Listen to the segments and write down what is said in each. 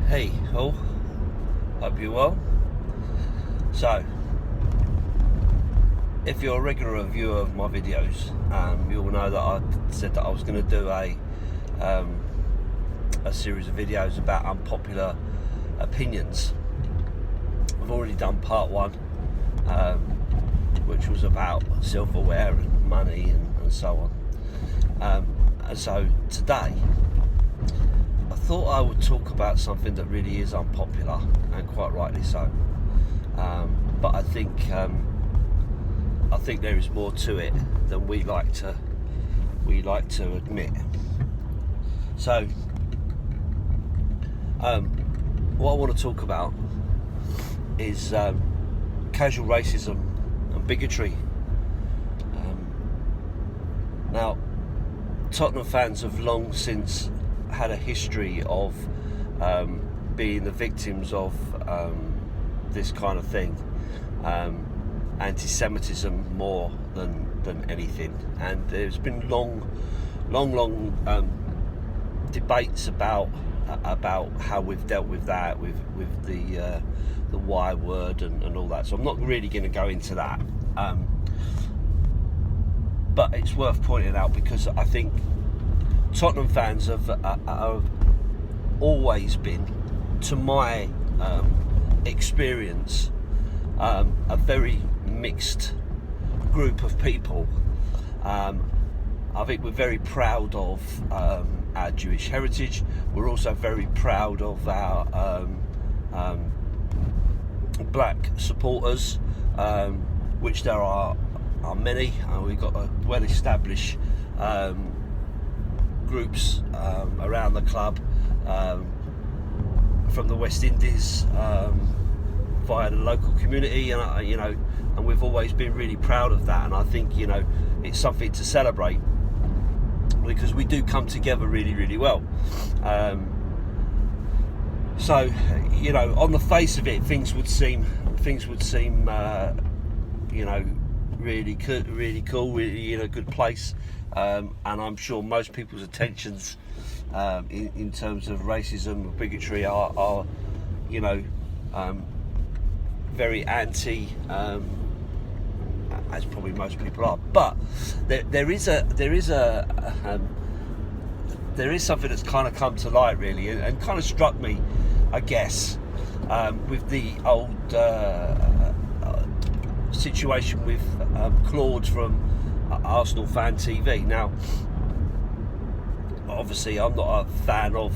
Hey all, hope you're well. So, if you're a regular viewer of my videos, you'll know that I said that I was going to do a series of videos about unpopular opinions. I've already done part one, which was about self-aware and money and so on. And so today, I thought I would talk about something that really is unpopular, and quite rightly so. But I think there is more to it than we like to admit. So, what I want to talk about is casual racism and bigotry. Now, Tottenham fans have long since had a history of being the victims of this kind of thing, anti-Semitism more than anything, and there's been long debates about how we've dealt with that, with the Y word and all that. So I'm not really going to go into that, but it's worth pointing out because I think Tottenham fans have always been, to my experience, a very mixed group of people. I think we're very proud of our Jewish heritage. We're also very proud of our black supporters, which there are many. We've got a well-established groups around the club, from the West Indies, via the local community, and we've always been really proud of that. And I think it's something to celebrate because we do come together really well. So on the face of it, things would seem really cool, really in a good place, and I'm sure most people's attentions in terms of racism and bigotry are very anti, as probably most people are. But there is something that's kind of come to light really, and kind of struck me, I guess, with the old situation with Claude from Arsenal Fan TV. Now, obviously, I'm not a fan of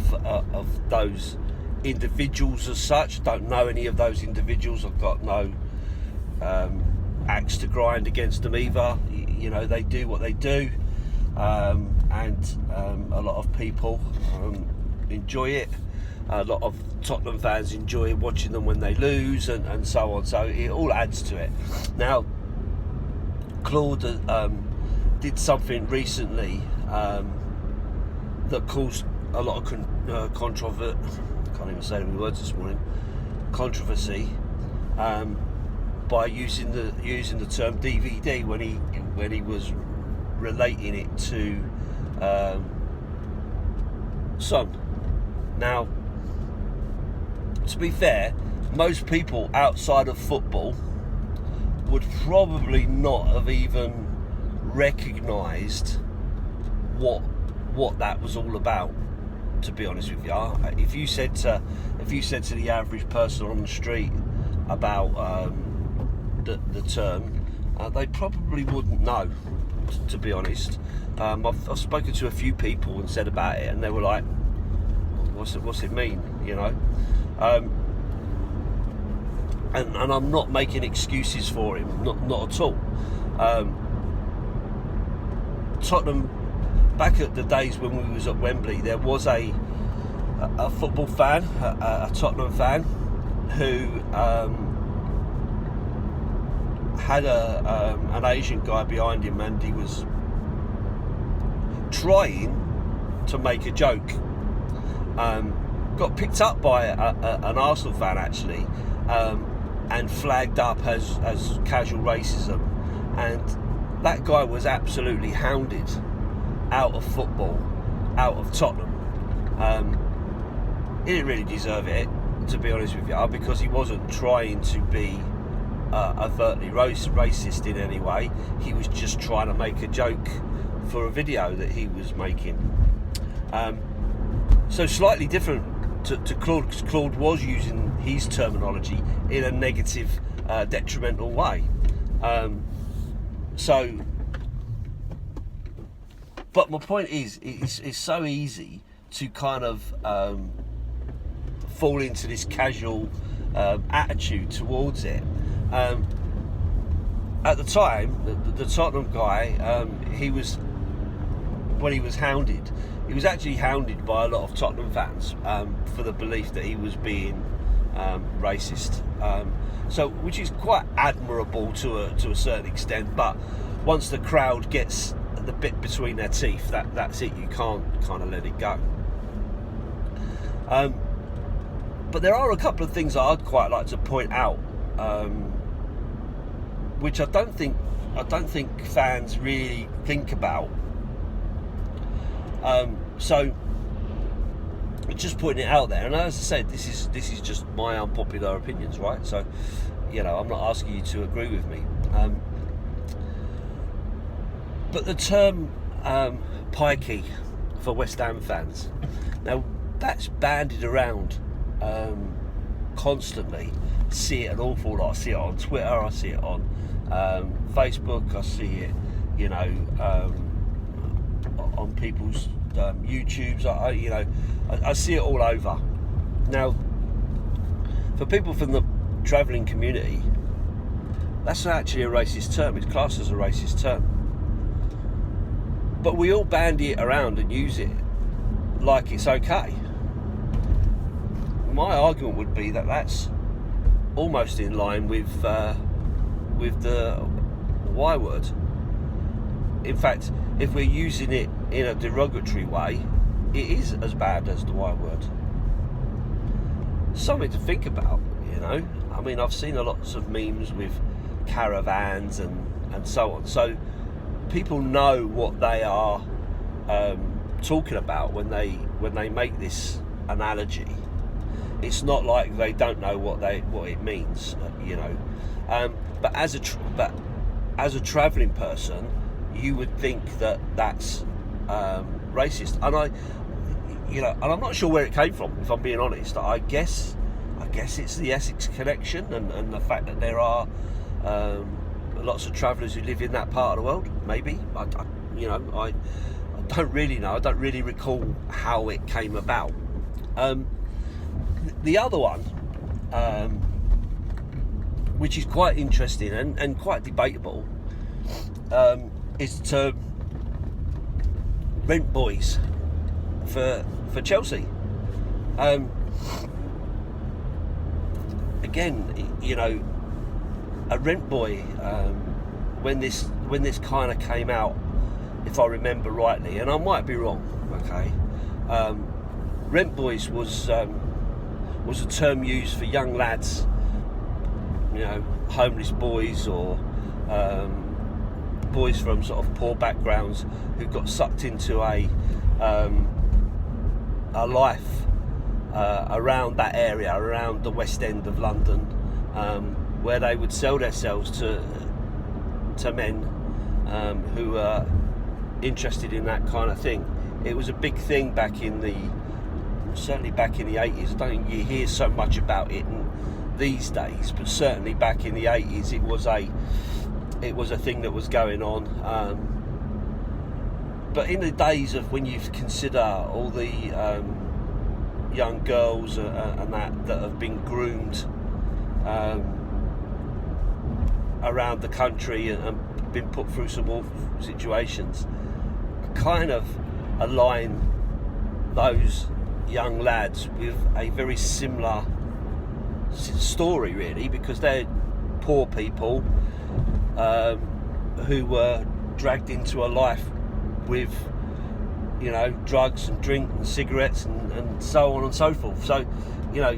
those individuals as such. Don't know any of those individuals. I've got no axe to grind against them either. They do what they do, and a lot of people enjoy it. A lot of Tottenham fans enjoy watching them when they lose, and so on. So it all adds to it. Now, Claude did something recently that caused a lot of controversy. Can't even say any words this morning. Controversy, by using the term DVD when he was relating it to Son. Now, to be fair, most people outside of football would probably not have even recognised what that was all about, to be honest with you. If you said to the average person on the street about the term, they probably wouldn't know, to be honest. I've spoken to a few people and said about it, and they were like, what's it mean, and I'm not making excuses for him, not at all. Tottenham, back at the days when we was at Wembley, there was a football fan, a Tottenham fan, who had an Asian guy behind him, and he was trying to make a joke. Got picked up by an Arsenal fan actually, and flagged up as casual racism, and that guy was absolutely hounded out of football, out of Tottenham. he didn't really deserve it, to be honest with you, because he wasn't trying to be overtly racist in any way. He was just trying to make a joke for a video that he was making. So slightly different to Claude, because Claude was using his terminology in a negative, detrimental way. But my point is, it's so easy to kind of fall into this casual attitude towards it. At the time, the Tottenham guy, when he was hounded, he was actually hounded by a lot of Tottenham fans for the belief that he was being racist. So, which is quite admirable to a certain extent. But once the crowd gets the bit between their teeth, that's it. You can't kind of let it go. But there are a couple of things I'd quite like to point out, which I don't think fans really think about. So just putting it out there, and as I said, this is just my unpopular opinions, right? So, you know, I'm not asking you to agree with me. But the term pikey for West Ham fans, now that's bandied around constantly. I see it an awful lot. I see it on Twitter, I see it on Facebook, I see it, you know, on people's YouTubes. I see it all over. Now, for people from the travelling community, that's not actually a racist term. It's classed as a racist term. But we all bandy it around and use it like it's okay. My argument would be that that's almost in line with the Y word. In fact, if we're using it in a derogatory way, it is as bad as the Y word. Something to think about, you know. I mean, I've seen lots of memes with caravans and so on. So people know what they are talking about when they make this analogy. It's not like they don't know what it means, you know. But as a travelling person, you would think that that's racist, and I'm not sure where it came from. If I'm being honest, I guess it's the Essex connection and the fact that there are lots of travellers who live in that part of the world. Maybe I don't really know. I don't really recall how it came about. The other one, which is quite interesting and quite debatable, is the term rent boys for Chelsea. Again, you know, a rent boy, when this kind of came out, if I remember rightly, and I might be wrong, okay, rent boys was a term used for young lads, you know, homeless boys or boys from sort of poor backgrounds who got sucked into a life around that area, around the West End of London, where they would sell themselves to men who are interested in that kind of thing. It was a big thing certainly back in the 80s. I don't think you hear so much about it these days, but certainly back in the 80s it was a thing that was going on. But in the days of when you consider all the young girls and that have been groomed around the country and been put through some awful situations, kind of align those young lads with a very similar story, really, because they're poor people who were dragged into a life with, you know, drugs and drink and cigarettes and so on and so forth. So, you know,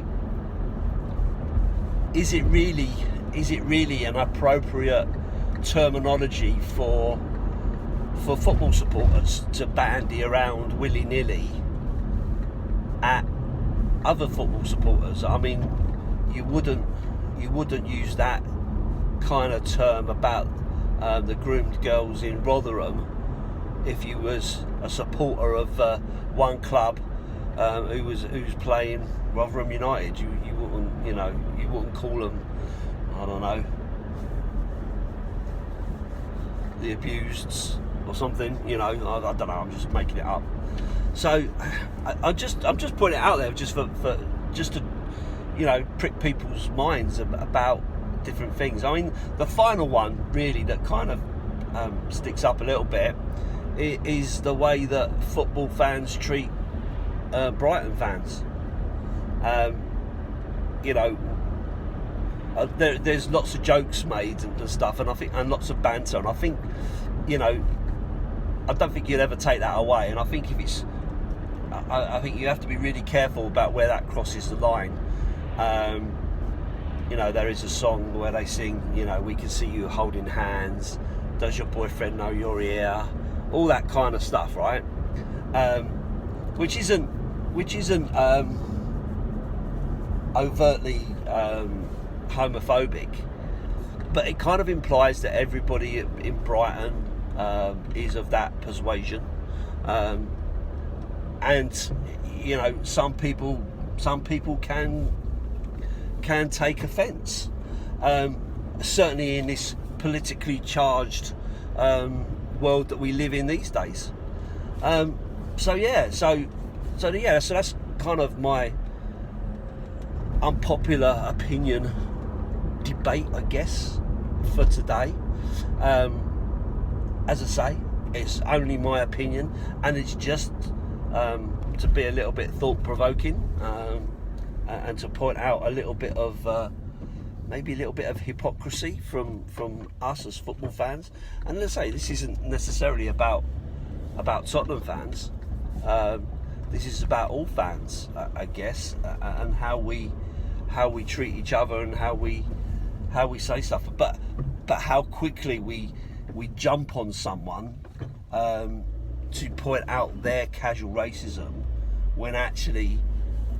is it really an appropriate terminology for football supporters to bandy around willy-nilly at other football supporters. I mean, you wouldn't use that kind of term about the groomed girls in Rotherham if you was a supporter of one club who's playing Rotherham United. You wouldn't call them, I don't know, the abuseds or something. I don't know. I'm just making it up. So I'm just putting it out there just for just to prick people's minds about different things. I mean, the final one really that kind of sticks up a little bit is the way that football fans treat Brighton fans. There's lots of jokes made and stuff, and lots of banter, and I think, I don't think you'd ever take that away. And I think I think you have to be really careful about where that crosses the line. There is a song where they sing, we can see you holding hands. Does your boyfriend know you're here? All that kind of stuff, right? Which isn't overtly homophobic, but it kind of implies that everybody in Brighton is of that persuasion, and some people can take offence, certainly in this politically charged world that we live in these days. So that's kind of my unpopular opinion debate, I guess, for today. As I say, it's only my opinion, and it's just to be a little bit thought-provoking, and to point out a little bit of maybe a little bit of hypocrisy from us as football fans. And let's say this isn't necessarily about Tottenham fans. This is about all fans, I guess, and how we treat each other and how we say stuff. But how quickly we jump on someone to point out their casual racism, when actually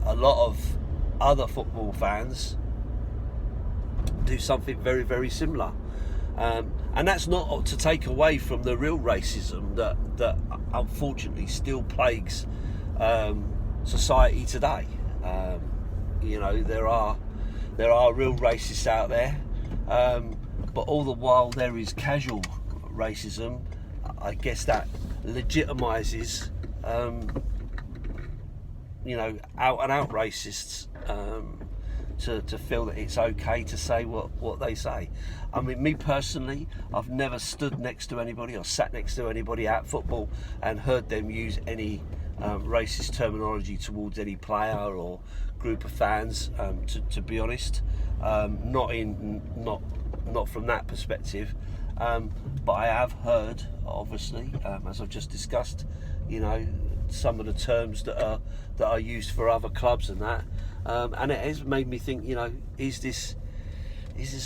a lot of other football fans do something very, very similar. And that's not to take away from the real racism that unfortunately still plagues society today. There are real racists out there, but all the while there is casual racism. I guess that legitimises out and out racists to feel that it's okay to say what they say. I mean, me personally, I've never stood next to anybody or sat next to anybody at football and heard them use any racist terminology towards any player or group of fans. To be honest, not from that perspective. But I have heard, obviously, as I've just discussed, some of the terms that are used for other clubs and that, and it has made me think, is this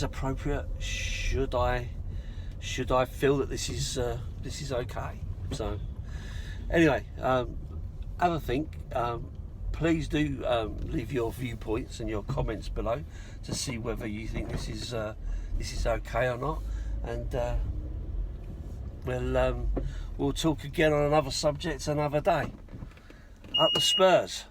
appropriate? Should I feel that this is okay? So anyway, have a think. Please do leave your viewpoints and your comments below to see whether you think this is okay or not, and we'll talk again on another subject another day. Up the Spurs.